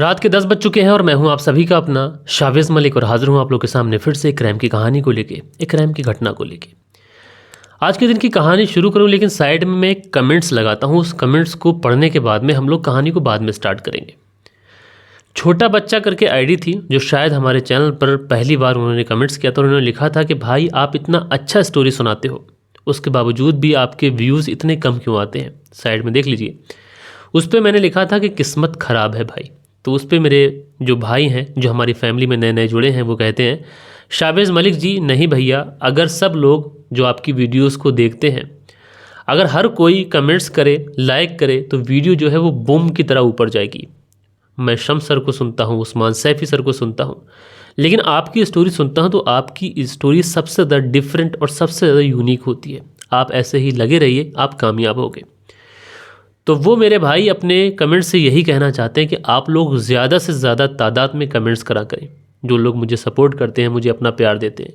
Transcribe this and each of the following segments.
रात के 10 बज चुके हैं और मैं हूं आप सभी का अपना शावेज़ मलिक और हाजिर हूं आप लोग के सामने फिर से एक क्राइम की कहानी को लेके, एक क्राइम की घटना को लेके। आज के दिन की कहानी शुरू करूं लेकिन साइड में मैं एक कमेंट्स लगाता हूं। उस कमेंट्स को पढ़ने के बाद में हम लोग कहानी को बाद में स्टार्ट करेंगे। छोटा बच्चा करके आईडी थी जो शायद हमारे चैनल पर पहली बार उन्होंने कमेंट्स किया था। उन्होंने लिखा था कि भाई आप इतना अच्छा स्टोरी सुनाते हो, उसके बावजूद भी आपके व्यूज़ इतने कम क्यों आते हैं। साइड में देख लीजिए, उस पर मैंने लिखा था कि किस्मत ख़राब है भाई। तो उस पर मेरे जो भाई हैं जो हमारी फैमिली में नए नए जुड़े हैं वो कहते हैं, शावेज़ मलिक जी नहीं भैया, अगर सब लोग जो आपकी वीडियोस को देखते हैं, अगर हर कोई कमेंट्स करे, लाइक करे, तो वीडियो जो है वो बूम की तरह ऊपर जाएगी। मैं शम्स सर को सुनता हूँ, उस्मान सैफ़ी सर को सुनता हूँ, लेकिन आपकी स्टोरी सुनता हूँ तो आपकी स्टोरी सबसे ज़्यादा डिफरेंट और सबसे ज़्यादा यूनिक होती है। आप ऐसे ही लगे रहिए, आप कामयाब होगे। तो वो मेरे भाई अपने कमेंट से यही कहना चाहते हैं कि आप लोग ज़्यादा से ज़्यादा तादाद में कमेंट्स करा करें। जो लोग मुझे सपोर्ट करते हैं, मुझे अपना प्यार देते हैं,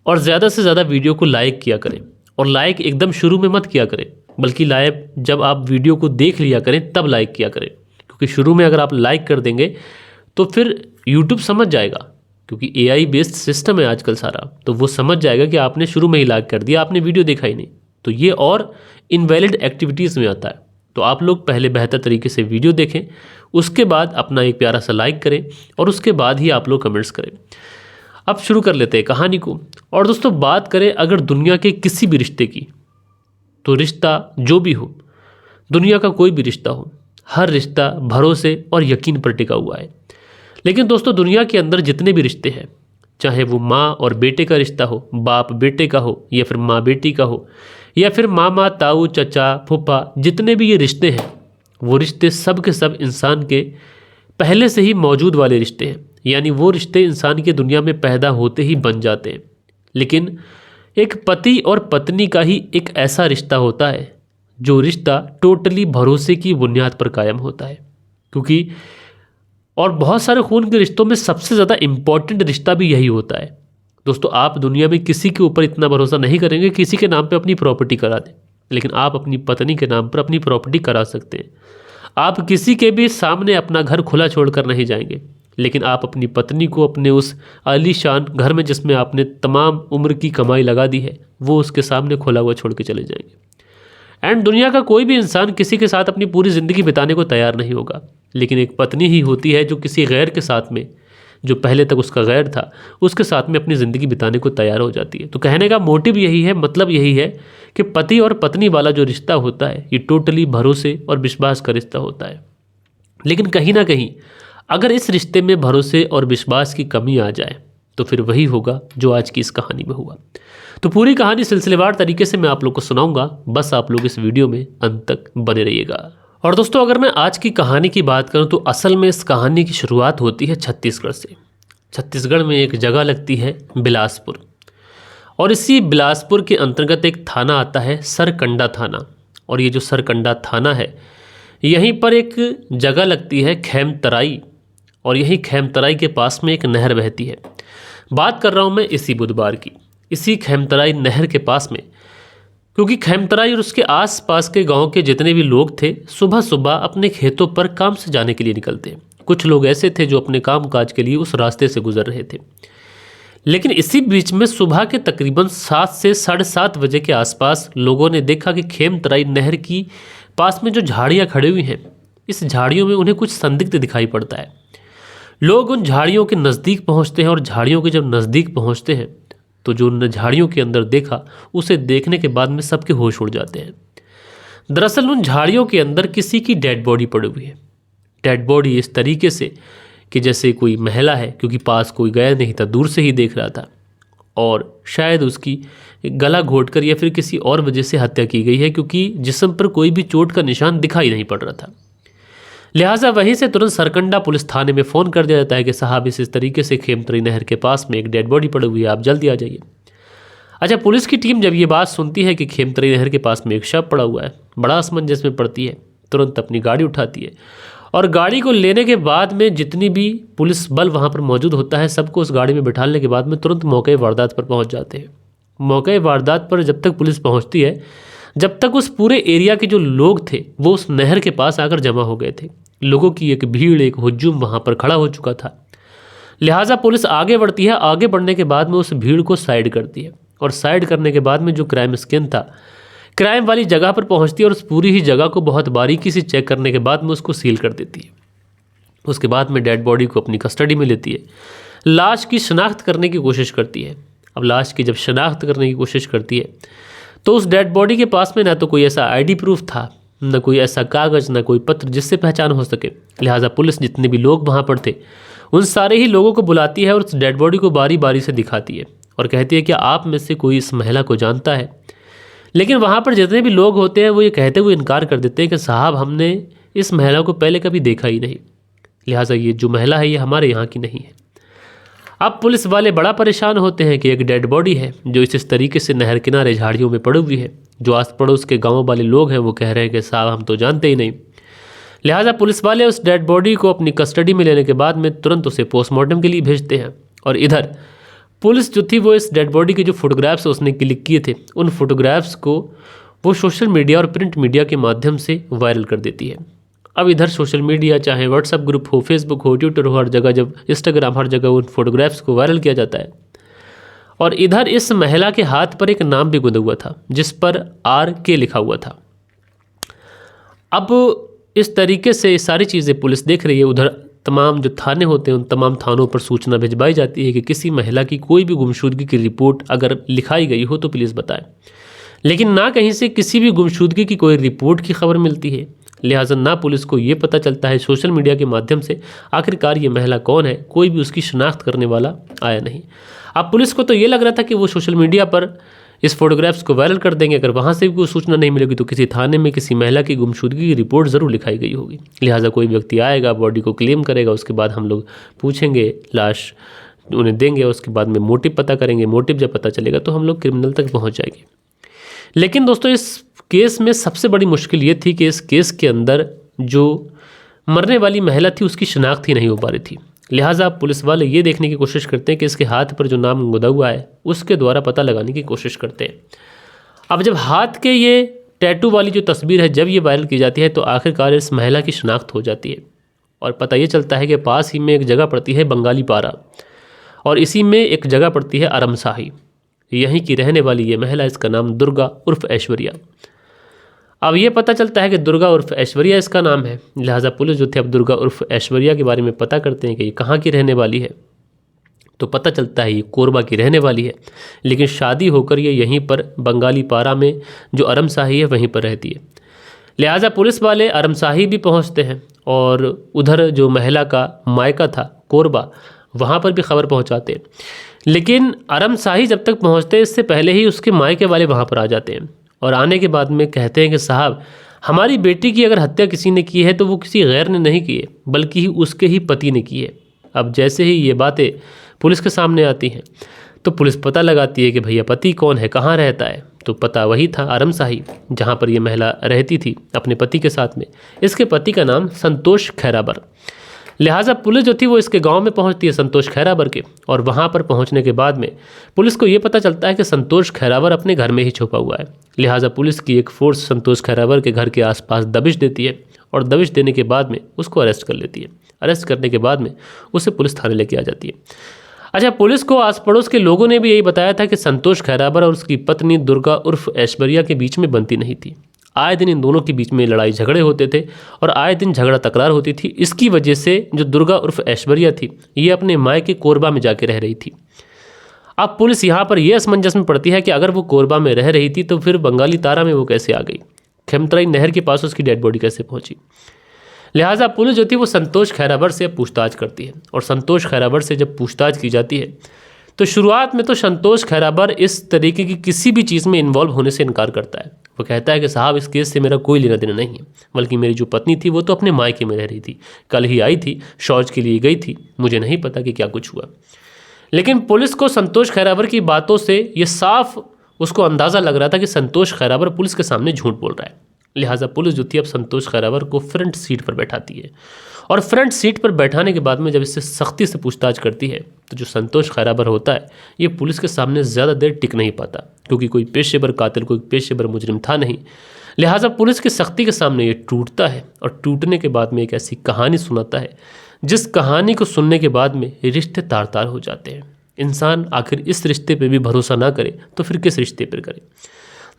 और ज़्यादा से ज़्यादा वीडियो को लाइक किया करें। और लाइक एकदम शुरू में मत किया करें, बल्कि लाइक जब आप वीडियो को देख लिया करें तब लाइक किया करें, क्योंकि शुरू में अगर आप लाइक कर देंगे तो फिर यूट्यूब समझ जाएगा, क्योंकि AI बेस्ड सिस्टम है आजकल सारा, तो वो समझ जाएगा कि आपने शुरू में ही लाइक कर दिया, आपने वीडियो देखा ही नहीं। तो ये और इनवैलिड एक्टिविटीज़ में आता है। तो आप लोग पहले बेहतर तरीके से वीडियो देखें, उसके बाद अपना एक प्यारा सा लाइक करें और उसके बाद ही आप लोग कमेंट्स करें। अब शुरू कर लेते हैं कहानी को। और दोस्तों, बात करें अगर दुनिया के किसी भी रिश्ते की, तो रिश्ता जो भी हो, दुनिया का कोई भी रिश्ता हो, हर रिश्ता भरोसे और यकीन पर टिका हुआ है। लेकिन दोस्तों, दुनिया के अंदर जितने भी रिश्ते हैं, चाहे वो माँ और बेटे का रिश्ता हो, बाप बेटे का हो, या फिर माँ बेटी का हो, या फिर मामा ताऊ चचा फूफा, जितने भी ये रिश्ते हैं, वो रिश्ते सब के सब इंसान के पहले से ही मौजूद वाले रिश्ते हैं। यानी वो रिश्ते इंसान के दुनिया में पैदा होते ही बन जाते हैं। लेकिन एक पति और पत्नी का ही एक ऐसा रिश्ता होता है जो रिश्ता टोटली भरोसे की बुनियाद पर कायम होता है। क्योंकि और बहुत सारे खून के रिश्तों में सबसे ज़्यादा इम्पॉर्टेंट रिश्ता भी यही होता है। दोस्तों, आप दुनिया में किसी के ऊपर इतना भरोसा नहीं करेंगे, किसी के नाम पे अपनी प्रॉपर्टी करा दें, लेकिन आप अपनी पत्नी के नाम पर अपनी प्रॉपर्टी करा सकते हैं। आप किसी के भी सामने अपना घर खुला छोड़कर नहीं जाएंगे, लेकिन आप अपनी पत्नी को अपने उस आलीशान घर में जिसमें आपने तमाम उम्र की कमाई लगा दी है, वो उसके सामने खुला हुआ छोड़ के चले जाएंगे। एंड दुनिया का कोई भी इंसान किसी के साथ अपनी पूरी ज़िंदगी बिताने को तैयार नहीं होगा, लेकिन एक पत्नी ही होती है जो किसी गैर के साथ में, जो पहले तक उसका गैर था, उसके साथ में अपनी ज़िंदगी बिताने को तैयार हो जाती है। तो कहने का मोटिव यही है, मतलब यही है कि पति और पत्नी वाला जो रिश्ता होता है, ये टोटली भरोसे और विश्वास का रिश्ता होता है। लेकिन कहीं ना कहीं अगर इस रिश्ते में भरोसे और विश्वास की कमी आ जाए तो फिर वही होगा जो आज की इस कहानी में हुआ। तो पूरी कहानी सिलसिलेवार तरीके से मैं आप लोग को सुनाऊंगा, बस आप लोग इस वीडियो में अंत तक बने रहिएगा। और दोस्तों, अगर मैं आज की कहानी की बात करूं तो असल में इस कहानी की शुरुआत होती है छत्तीसगढ़ से। छत्तीसगढ़ में एक जगह लगती है बिलासपुर, और इसी बिलासपुर के अंतर्गत एक थाना आता है सरकंडा थाना। और ये जो सरकंडा थाना है, यहीं पर एक जगह लगती है खेमतराई, और यही खेमतराई के पास में एक नहर बहती है। बात कर रहा हूँ मैं इसी बुधवार की, इसी खेमतराई नहर के पास में, क्योंकि खेमतराई और उसके आसपास के गांव के जितने भी लोग थे, सुबह सुबह अपने खेतों पर काम से जाने के लिए निकलते हैं। कुछ लोग ऐसे थे जो अपने काम काज के लिए उस रास्ते से गुजर रहे थे। लेकिन इसी बीच में सुबह के तकरीबन 7 से 7:30 बजे के आसपास लोगों ने देखा कि खेमतराई नहर की पास में जो झाड़ियाँ खड़ी हुई हैं, इस झाड़ियों में उन्हें कुछ संदिग्ध दिखाई पड़ता है। लोग उन झाड़ियों के नज़दीक पहुँचते हैं, और झाड़ियों के जब नज़दीक पहुँचते हैं तो जो उन झाड़ियों के अंदर देखा, उसे देखने के बाद में सबके होश उड़ जाते हैं। दरअसल उन झाड़ियों के अंदर किसी की डेड बॉडी पड़ी हुई है। डेड बॉडी इस तरीके से कि जैसे कोई महिला है, क्योंकि पास कोई गया नहीं था, दूर से ही देख रहा था, और शायद उसकी गला घोंटकर या फिर किसी और वजह से हत्या की गई है, क्योंकि जिस्म पर कोई भी चोट का निशान दिखाई नहीं पड़ रहा था। लिहाजा वहीं से तुरंत सरकंडा पुलिस थाने में फ़ोन कर दिया जाता है कि साहब इस तरीके से खेमतराई नहर के पास में एक डेड बॉडी पड़ी हुई है, आप जल्दी आ जाइए। अच्छा, पुलिस की टीम जब ये बात सुनती है कि खेमतराई नहर के पास में एक शव पड़ा हुआ है, बड़ा असमंजस में पड़ती है, तुरंत अपनी गाड़ी उठाती है, और गाड़ी को लेने के बाद में जितनी भी पुलिस बल वहाँ पर मौजूद होता है, सबको उस गाड़ी में बिठाने के बाद में तुरंत मौके वारदात पर पहुँच जाते हैं। मौके वारदात पर जब तक पुलिस पहुँचती है, जब तक उस पूरे एरिया के जो लोग थे वो उस नहर के पास आकर जमा हो गए थे। लोगों की एक भीड़, एक हुजूम वहाँ पर खड़ा हो चुका था। लिहाजा पुलिस आगे बढ़ती है। आगे बढ़ने के बाद में उस भीड़ को साइड करती है और साइड करने के बाद में जो क्राइम स्किन था, क्राइम वाली जगह पर पहुंचती है और उस पूरी ही जगह को बहुत बारीकी से चेक करने के बाद में उसको सील कर देती है। उसके बाद में डेड बॉडी को अपनी कस्टडी में लेती है, लाश की शनाख्त करने की कोशिश करती है। अब लाश की जब शनाख्त करने की कोशिश करती है तो उस डेड बॉडी के पास में ना तो कोई ऐसा आईडी प्रूफ था, न कोई ऐसा कागज़, न कोई पत्र जिससे पहचान हो सके। लिहाजा पुलिस जितने भी लोग वहाँ पर थे उन सारे ही लोगों को बुलाती है और उस डेड बॉडी को बारी बारी से दिखाती है और कहती है कि आप में से कोई इस महिला को जानता है। लेकिन वहाँ पर जितने भी लोग होते हैं वो ये कहते हुए इनकार कर देते हैं कि साहब हमने इस महिला को पहले कभी देखा ही नहीं, लिहाजा ये जो महिला है ये हमारे यहाँ की नहीं है। अब पुलिस वाले बड़ा परेशान होते हैं कि एक डेड बॉडी है जो इस तरीके से नहर किनारे झाड़ियों में पड़ी हुई है। जो आस पड़ोस के गाँव वाले लोग हैं वो कह रहे हैं कि साहब हम तो जानते ही नहीं। लिहाजा पुलिस वाले उस डेड बॉडी को अपनी कस्टडी में लेने के बाद में तुरंत उसे पोस्टमार्टम के लिए भेजते हैं। और इधर पुलिस जो थी वो इस डेड बॉडी के जो फोटोग्राफ्स उसने क्लिक किए थे उन फोटोग्राफ्स को वो सोशल मीडिया और प्रिंट मीडिया के माध्यम से वायरल कर देती है। अब इधर सोशल मीडिया, चाहे व्हाट्सएप ग्रुप हो, फेसबुक हो, ट्विटर हो, हर जगह, जब इंस्टाग्राम, हर जगह उन फोटोग्राफ्स को वायरल किया जाता है। और इधर इस महिला के हाथ पर एक नाम भी गुंदा हुआ था जिस पर RK लिखा हुआ था। अब इस तरीके से सारी चीज़ें पुलिस देख रही है। उधर तमाम जो थाने होते हैं उन तमाम थानों पर सूचना भिजवाई जाती है कि किसी महिला की कोई भी गुमशुदगी की रिपोर्ट अगर लिखाई गई हो तो प्लीज़ बताएं। लेकिन ना कहीं से किसी भी गुमशुदगी की कोई रिपोर्ट की खबर मिलती है। लिहाजा ना पुलिस को ये पता चलता है सोशल मीडिया के माध्यम से आखिरकार ये महिला कौन है, कोई भी उसकी शनाख्त करने वाला आया नहीं। अब पुलिस को तो ये लग रहा था कि वो सोशल मीडिया पर इस फोटोग्राफ्स को वायरल कर देंगे, अगर वहाँ से भी कोई सूचना नहीं मिलेगी तो किसी थाने में किसी महिला की गुमशुदगी की रिपोर्ट ज़रूर लिखाई गई होगी। लिहाजा कोई व्यक्ति आएगा, बॉडी को क्लेम करेगा, उसके बाद हम लोग पूछेंगे, लाश उन्हें देंगे, उसके बाद में मोटिव पता करेंगे। मोटिव जब पता चलेगा तो हम लोग क्रिमिनल तक पहुँच जाएंगे। लेकिन दोस्तों इस केस में सबसे बड़ी मुश्किल ये थी कि इस केस के अंदर जो मरने वाली महिला थी उसकी शनाख्त ही नहीं हो पा रही थी। लिहाजा पुलिस वाले ये देखने की कोशिश करते हैं कि इसके हाथ पर जो नाम गुंदा हुआ है उसके द्वारा पता लगाने की कोशिश करते हैं। अब जब हाथ के ये टैटू वाली जो तस्वीर है जब ये वायरल की जाती है तो आखिरकार इस महिला की शनाख्त हो जाती है और पता ये चलता है कि पास ही में एक जगह पड़ती है बंगाली पारा और इसी में एक जगह पड़ती है अरमसाही। यहीं की रहने वाली ये महिला, इसका नाम दुर्गा उर्फ ऐश्वर्या। अब ये पता चलता है कि दुर्गा उर्फ ऐश्वर्या इसका नाम है। लिहाजा पुलिस जो थे अब दुर्गा उर्फ ऐश्वर्या के बारे में पता करते हैं कि ये कहाँ की रहने वाली है। तो पता चलता है ये कोरबा की रहने वाली है, लेकिन शादी होकर ये यहीं पर बंगाली पारा में जो अरमसाही है वहीं पर रहती है। लिहाजा पुलिस वाले अरमसाही भी पहुँचते हैं और उधर जो महिला का मायका था कोरबा, वहाँ पर भी खबर पहुँचाते हैं। लेकिन अरमसाही जब तक पहुँचते हैं इससे पहले ही उसके मायके वाले वहाँ पर आ जाते हैं और आने के बाद में कहते हैं कि साहब हमारी बेटी की अगर हत्या किसी ने की है तो वो किसी गैर ने नहीं की है बल्कि उसके ही पति ने की है। अब जैसे ही ये बातें पुलिस के सामने आती हैं तो पुलिस पता लगाती है कि भैया पति कौन है, कहाँ रहता है। तो पता वही था अरमसाही जहाँ पर ये महिला रहती थी अपने पति के साथ में। इसके पति का नाम संतोष खैराबर। लिहाजा पुलिस जो थी वो इसके गांव में पहुंचती है संतोष खैराबर के और वहां पर पहुंचने के बाद में पुलिस को ये पता चलता है कि संतोष खैराबर अपने घर में ही छुपा हुआ है। लिहाजा पुलिस की एक फोर्स संतोष खैराबर के घर के आसपास दबिश देती है और दबिश देने के बाद में उसको अरेस्ट कर लेती है। अरेस्ट करने के बाद में उसे पुलिस थाने लेके आ जाती है। अच्छा, पुलिस को आस पड़ोस के लोगों ने भी यही बताया था कि संतोष खैराबर और उसकी पत्नी दुर्गा उर्फ ऐश्वर्या के बीच में बनती नहीं थी। आए दिन इन दोनों के बीच में लड़ाई झगड़े होते थे और आए दिन झगड़ा तकरार होती थी। इसकी वजह से जो दुर्गा उर्फ ऐश्वर्या थी ये अपने मायके कोरबा में जाके रह रही थी। अब पुलिस यहाँ पर यह असमंजस में पड़ती है कि अगर वो कोरबा में रह रही थी तो फिर बंगाली तारा में वो कैसे आ गई, खेमतराई नहर के पास उसकी डेड बॉडी कैसे पहुंची। लिहाजा पुलिस जो थी वो संतोष खैराबर से पूछताछ करती है और संतोष खैराबर से जब पूछताछ की जाती है तो शुरुआत में तो संतोष खैराबर इस तरीके की किसी भी चीज़ में इन्वॉल्व होने से इनकार करता है। वो कहता है कि साहब इस केस से मेरा कोई लेना देना नहीं है, बल्कि मेरी जो पत्नी थी वो तो अपने मायके में रह रही थी, कल ही आई थी, शौच के लिए गई थी, मुझे नहीं पता कि क्या कुछ हुआ। लेकिन पुलिस को संतोष खैराबर की बातों से ये साफ उसको अंदाज़ा लग रहा था कि संतोष खैराबर पुलिस के सामने झूठ बोल रहा है। लिहाजा पुलिस जो थी अब संतोष खैराबर को फ्रंट सीट पर बैठाती है और फ्रंट सीट पर बैठाने के बाद में जब इससे सख्ती से पूछताछ करती है तो जो संतोष खैराबर होता है ये पुलिस के सामने ज़्यादा देर टिक नहीं पाता क्योंकि कोई पेशेवर कातिल, कोई पेशेवर मुजरिम था नहीं। लिहाजा पुलिस की सख्ती के सामने ये टूटता है और टूटने के बाद में एक ऐसी कहानी सुनाता है जिस कहानी को सुनने के बाद में रिश्ते तार तार हो जाते हैं। इंसान आखिर इस रिश्ते पे भी भरोसा ना करे तो फिर किस रिश्ते पर करे।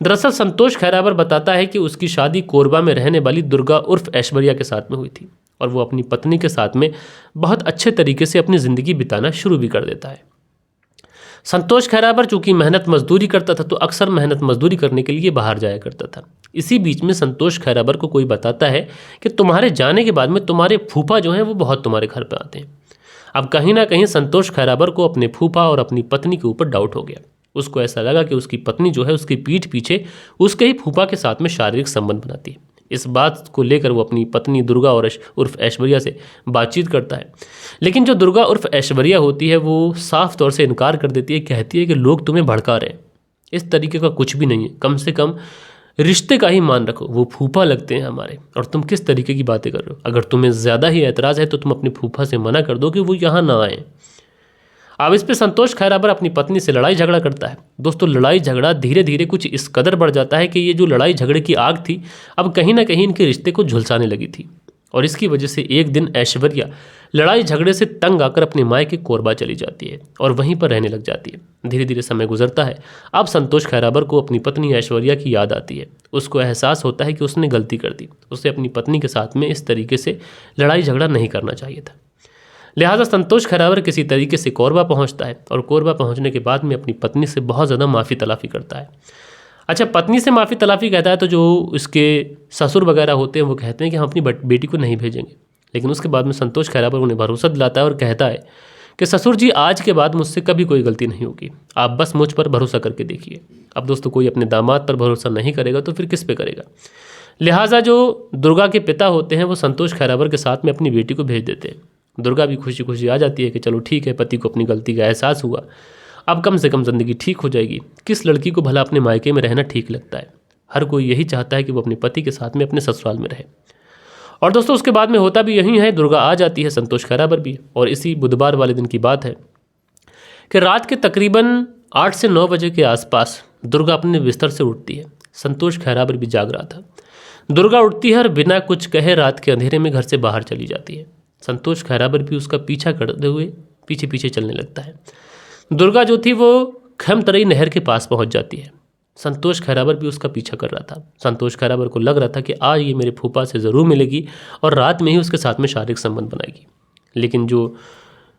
दरअसल संतोष खैराबर बताता है कि उसकी शादी कोरबा में रहने वाली दुर्गा उर्फ ऐश्वर्या के साथ में हुई थी और वो अपनी पत्नी के साथ में बहुत अच्छे तरीके से अपनी ज़िंदगी बिताना शुरू भी कर देता है। संतोष खैराबर चूंकि मेहनत मजदूरी करता था तो अक्सर मेहनत मजदूरी करने के लिए बाहर जाया करता था। इसी बीच में संतोष खैराबर को कोई बताता है कि तुम्हारे जाने के बाद में तुम्हारे फूफा जो हैं वो बहुत तुम्हारे घर पर आते हैं। अब कहीं ना कहीं संतोष खैराबर को अपने फूफा और अपनी पत्नी के ऊपर डाउट हो गया। उसको ऐसा लगा कि उसकी पत्नी जो है उसकी पीठ पीछे उसके ही फूफा के साथ में शारीरिक संबंध बनाती है। इस बात को लेकर वो अपनी पत्नी दुर्गा और उर्फ ऐश्वर्या से बातचीत करता है, लेकिन जो दुर्गा उर्फ ऐश्वर्या होती है वो साफ तौर से इनकार कर देती है। कहती है कि लोग तुम्हें भड़का रहे हैं, इस तरीके का कुछ भी नहीं है, कम से कम रिश्ते का ही मान रखो, वो फूफा लगते हैं हमारे और तुम किस तरीके की बातें कर रहे हो। अगर तुम्हें ज़्यादा ही ऐतराज़ है तो तुम अपने फूफा से मना कर दो कि वो यहाँ ना आए। अब इस पे संतोष खैराबर अपनी पत्नी से लड़ाई झगड़ा करता है। दोस्तों लड़ाई झगड़ा धीरे धीरे कुछ इस कदर बढ़ जाता है कि ये जो लड़ाई झगड़े की आग थी अब कहीं ना कहीं इनके रिश्ते को झुलसाने लगी थी और इसकी वजह से एक दिन ऐश्वर्या लड़ाई झगड़े से तंग आकर अपने मायके कोरबा चली जाती है और वहीं पर रहने लग जाती है। धीरे धीरे समय गुजरता है। अब संतोष खैराबर को अपनी पत्नी ऐश्वर्या की याद आती है। उसको एहसास होता है कि उसने गलती कर दी, उसे अपनी पत्नी के साथ में इस तरीके से लड़ाई झगड़ा नहीं करना चाहिए था। लिहाजा संतोष खैराबर किसी तरीके से कोरबा पहुंचता है और कोरबा पहुंचने के बाद में अपनी पत्नी से बहुत ज़्यादा माफ़ी तलाफ़ी करता है। अच्छा, पत्नी से माफ़ी तलाफ़ी कहता है तो जो उसके ससुर वगैरह होते हैं वो कहते हैं कि हम अपनी बेटी को नहीं भेजेंगे, लेकिन उसके बाद में संतोष खैराबर उन्हें भरोसा दिलाता है और कहता है कि ससुर जी आज के बाद मुझसे कभी कोई गलती नहीं होगी, आप बस मुझ पर भरोसा करके देखिए। अब दोस्तों कोई अपने दामाद पर भरोसा नहीं करेगा तो फिर किस पे करेगा। लिहाजा जो दुर्गा के पिता होते हैं वो संतोष खैराबर के साथ में अपनी बेटी को भेज देते हैं। दुर्गा भी खुशी खुशी आ जाती है कि चलो ठीक है, पति को अपनी गलती का एहसास हुआ, अब कम से कम ज़िंदगी ठीक हो जाएगी। किस लड़की को भला अपने मायके में रहना ठीक लगता है। हर कोई यही चाहता है कि वो अपने पति के साथ में अपने ससुराल में रहे। और दोस्तों उसके बाद में होता भी यही है, दुर्गा आ जाती है, संतोष खैराबर भी। और इसी बुधवार वाले दिन की बात है कि रात के तकरीबन 8 से 9 बजे के आसपास दुर्गा अपने बिस्तर से उठती है। संतोष खैराबर भी जाग रहा था। दुर्गा उठती है और बिना कुछ कहे रात के अंधेरे में घर से बाहर चली जाती है। संतोष खैराबर भी उसका पीछा करते हुए पीछे पीछे चलने लगता है। दुर्गा जो थी वो खमतरई नहर के पास पहुंच जाती है। संतोष खैराबर भी उसका पीछा कर रहा था। संतोष खैराबर को लग रहा था कि आज ये मेरे फूफा से ज़रूर मिलेगी और रात में ही उसके साथ में शारीरिक संबंध बनाएगी। लेकिन जो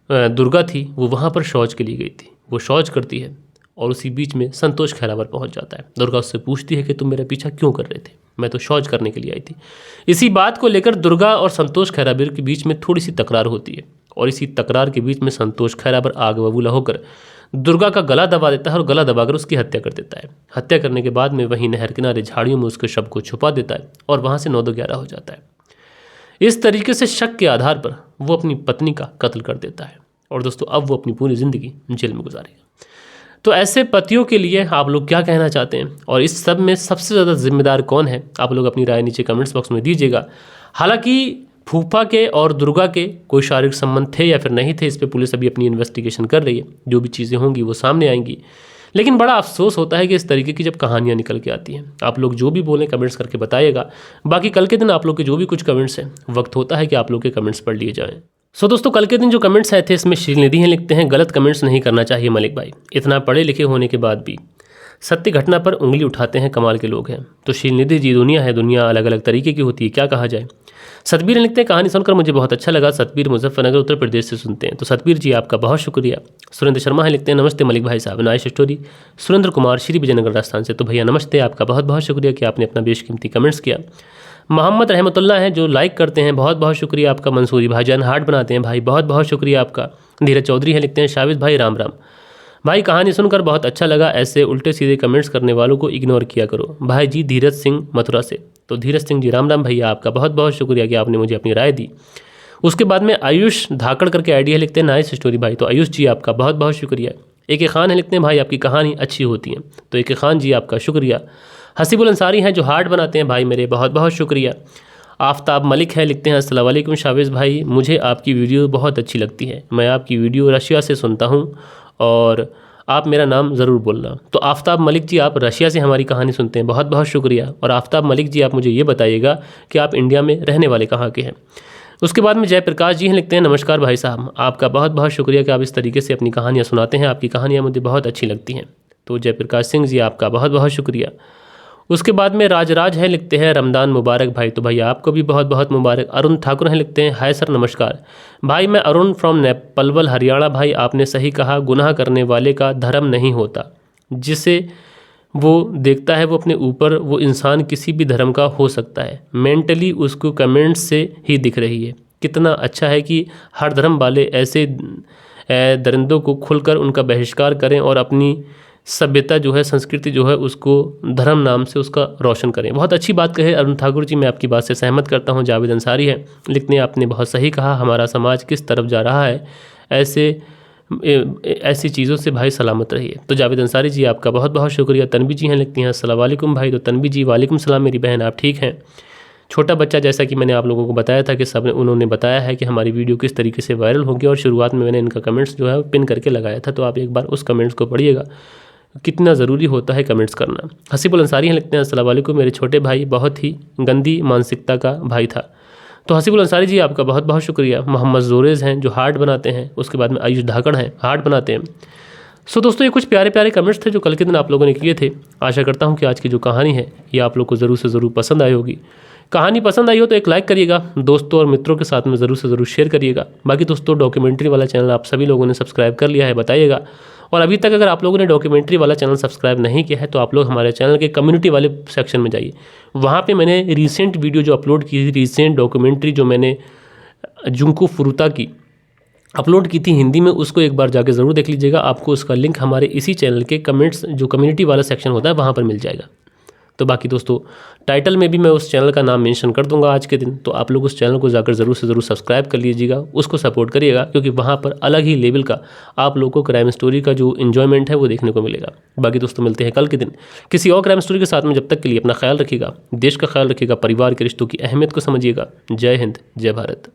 दुर्गा थी वो वहाँ पर शौच के लिए गई थी। वो शौच करती है और उसी बीच में संतोष खैराबर पहुंच जाता है। दुर्गा उससे पूछती है कि तुम मेरा पीछा क्यों कर रहे थे। मैं तो शौच करने के लिए आई थी। इसी बात को लेकर दुर्गा और संतोष खैराबर के बीच में थोड़ी सी तकरार होती है और इसी तकरार के बीच में संतोष खैराबर आग बबूला होकर दुर्गा का गला दबा देता है और गला दबाकर उसकी हत्या कर देता है। हत्या करने के बाद में वहीं नहर किनारे झाड़ियों में उसके शव को छुपा देता है और वहाँ से 9-11 हो जाता है। इस तरीके से शक के आधार पर वो अपनी पत्नी का कत्ल कर देता है और दोस्तों अब वो अपनी पूरी ज़िंदगी जेल में गुजारेगा। तो ऐसे पतियों के लिए आप लोग क्या कहना चाहते हैं और इस सब में सबसे ज़्यादा जिम्मेदार कौन है? आप लोग अपनी राय नीचे कमेंट्स बॉक्स में दीजिएगा। हालांकि फूफा के और दुर्गा के कोई शारीरिक संबंध थे या फिर नहीं थे, इस पे पुलिस अभी अपनी इन्वेस्टिगेशन कर रही है। जो भी चीज़ें होंगी वो सामने आएंगी। लेकिन बड़ा अफसोस होता है कि इस तरीके की जब कहानियाँ निकल के आती हैं। आप लोग जो भी बोलें कमेंट्स करके बताइएगा। बाकी कल के दिन आप लोग के जो भी कुछ कमेंट्स हैं वक्त होता है कि आप लोग के कमेंट्स पढ़ लिए जाएँ। सो दोस्तों कल के दिन जो कमेंट्स आए थे इसमें श्रीनिधि हैं लिखते हैं, गलत कमेंट्स नहीं करना चाहिए मलिक भाई, इतना पढ़े लिखे होने के बाद भी सत्य घटना पर उंगली उठाते हैं, कमाल के लोग हैं। तो श्रीनिधि जी दुनिया है, दुनिया अलग अलग तरीके की होती है, क्या कहा जाए। सतबीर लिखते हैं, कहानी सुनकर मुझे बहुत अच्छा लगा। सतबीर मुजफ्फरनगर उत्तर प्रदेश से सुनते हैं, तो सतबीर जी आपका बहुत शुक्रिया। सुरेंद्र शर्मा है लिखते हैं, नमस्ते मलिक भाई साहब, नाइस स्टोरी। सुरेंद्र कुमार श्री विजयनगर राजस्थान से, तो भैया नमस्ते, आपका बहुत बहुत शुक्रिया कि आपने अपना बेशकीमती कमेंट्स किया। मोहम्मद रहमतुल्लाह हैं जो लाइक करते हैं, बहुत बहुत शुक्रिया आपका। मंसूरी भाईजान हार्ट बनाते हैं भाई, बहुत बहुत शुक्रिया आपका। धीरज चौधरी हैं लिखते हैं, शाविद भाई राम राम भाई, कहानी सुनकर बहुत अच्छा लगा। ऐसे उल्टे सीधे कमेंट्स करने वालों को इग्नोर किया करो भाई जी। धीरज सिंह मथुरा से, तो धीरज सिंह जी राम राम भैया, आपका बहुत बहुत शुक्रिया कि आपने मुझे अपनी राय दी। उसके बाद में आयुष धाकड़ करके आइडिया लिखते हैं, नाइस स्टोरी भाई, तो आयुष जी आपका बहुत बहुत शुक्रिया। ए खान है लिखते हैं, भाई आपकी कहानी अच्छी होती है, तो ए खान जी आपका शुक्रिया। हसीबुल अंसारी हैं जो हार्ट बनाते हैं भाई मेरे, बहुत बहुत शुक्रिया। आफ्ताब मलिक है लिखते हैं, अस्सलाम वालेकुम शाविज़ भाई, मुझे आपकी वीडियो बहुत अच्छी लगती है। मैं आपकी वीडियो रशिया से सुनता हूँ और आप मेरा नाम ज़रूर बोलना। तो आफ्ताब मलिक जी, आप रशिया से हमारी कहानी सुनते हैं, बहुत बहुत शुक्रिया। और आफ्ताब मलिक जी, आप मुझे ये बताइएगा कि आप इंडिया में रहने वाले कहाँ के हैं। उसके बाद में जयप्रकाश जी हैं, लिखते हैं नमस्कार भाई साहब, आपका बहुत बहुत शुक्रिया कि आप इस तरीके से अपनी कहानियाँ सुनाते हैं, आपकी कहानियाँ मुझे बहुत अच्छी लगती हैं। तो जयप्रकाश सिंह जी, आपका बहुत बहुत शुक्रिया। उसके बाद में राजराज हैं, लिखते हैं रमदान मुबारक भाई। तो भाई आपको भी बहुत बहुत मुबारक। अरुण ठाकुर हैं, लिखते हैं हाय सर नमस्कार भाई, मैं अरुण फ्रॉम पलवल हरियाणा। भाई आपने सही कहा, गुनाह करने वाले का धर्म नहीं होता, जिसे वो देखता है वो अपने ऊपर, वो इंसान किसी भी धर्म का हो सकता है, मेंटली उसको कमेंट्स से ही दिख रही है। कितना अच्छा है कि हर धर्म वाले ऐसे दरिंदों को खुलकर उनका बहिष्कार करें और अपनी सभ्यता जो है, संस्कृति जो है, उसको धर्म नाम से उसका रोशन करें। बहुत अच्छी बात कहे अरुण ठाकुर जी, मैं आपकी बात से सहमत करता हूँ। जावेद अंसारी है, लिखते हैं आपने बहुत सही कहा, हमारा समाज किस तरफ जा रहा है, ऐसी चीज़ों से भाई सलामत रहिए। तो जावेद अंसारी जी, आपका बहुत बहुत शुक्रिया। तनवी जी हैं, लिखती हैं अस्सलाम वालेकुम भाई। तो तनवी जी, वालेकुम सलाम मेरी बहन, आप ठीक हैं। छोटा बच्चा, जैसा कि मैंने आप लोगों को बताया था कि सब उन्होंने बताया है कि हमारी वीडियो किस तरीके से वायरल होगी, और शुरुआत में मैंने इनका कमेंट्स जो है पिन करके लगाया था, तो आप एक बार उस कमेंट्स को पढ़िएगा, कितना ज़रूरी होता है कमेंट्स करना। हसीबुल अंसारी हैं, लिखते हैं अस्सलाम वालेकुम, मेरे छोटे भाई बहुत ही गंदी मानसिकता का भाई था। तो हसीबुल अंसारी जी, आपका बहुत बहुत शुक्रिया। मोहम्मद जोरेज़ हैं जो हार्ट बनाते हैं, उसके बाद में आयुष धाकड़ हैं हार्ट बनाते हैं। सो दोस्तों, ये कुछ प्यारे प्यारे कमेंट्स थे जो कल के दिन आप लोगों ने किए थे। आशा करता हूँ कि आज की जो कहानी है ये आप लोग को ज़रूर से ज़रूर पसंद आई होगी। कहानी पसंद आई हो तो एक लाइक करिएगा, दोस्तों और मित्रों के साथ में ज़रूर से ज़रूर शेयर करिएगा। बाकी दोस्तों, डॉक्यूमेंट्री वाला चैनल आप सभी लोगों ने सब्सक्राइब कर लिया है, बताइएगा। और अभी तक अगर आप लोगों ने डॉक्यूमेंट्री वाला चैनल सब्सक्राइब नहीं किया है तो आप लोग हमारे चैनल के कम्युनिटी वाले सेक्शन में जाइए, वहाँ पे मैंने रिसेंट वीडियो जो अपलोड की थी, रिसेंट डॉक्यूमेंट्री जो मैंने जुंकू फुरुता की अपलोड की थी हिंदी में, उसको एक बार जाके ज़रूर देख लीजिएगा। आपको उसका लिंक हमारे इसी चैनल के कमेंट्स जो कम्युनिटी वाला सेक्शन होता है वहाँ पर मिल जाएगा। तो बाकी दोस्तों, टाइटल में भी मैं उस चैनल का नाम मेंशन कर दूंगा आज के दिन, तो आप लोग उस चैनल को जाकर ज़रूर से ज़रूर सब्सक्राइब कर लीजिएगा, उसको सपोर्ट करिएगा, क्योंकि वहाँ पर अलग ही लेवल का आप लोगों को क्राइम स्टोरी का जो इन्जॉयमेंट है वो देखने को मिलेगा। बाकी दोस्तों, मिलते हैं कल के दिन किसी और क्राइम स्टोरी के साथ में। जब तक के लिए अपना ख्याल रखिएगा, देश का ख्याल रखिएगा, परिवार के रिश्तों की अहमियत को समझिएगा। जय हिंद, जय भारत।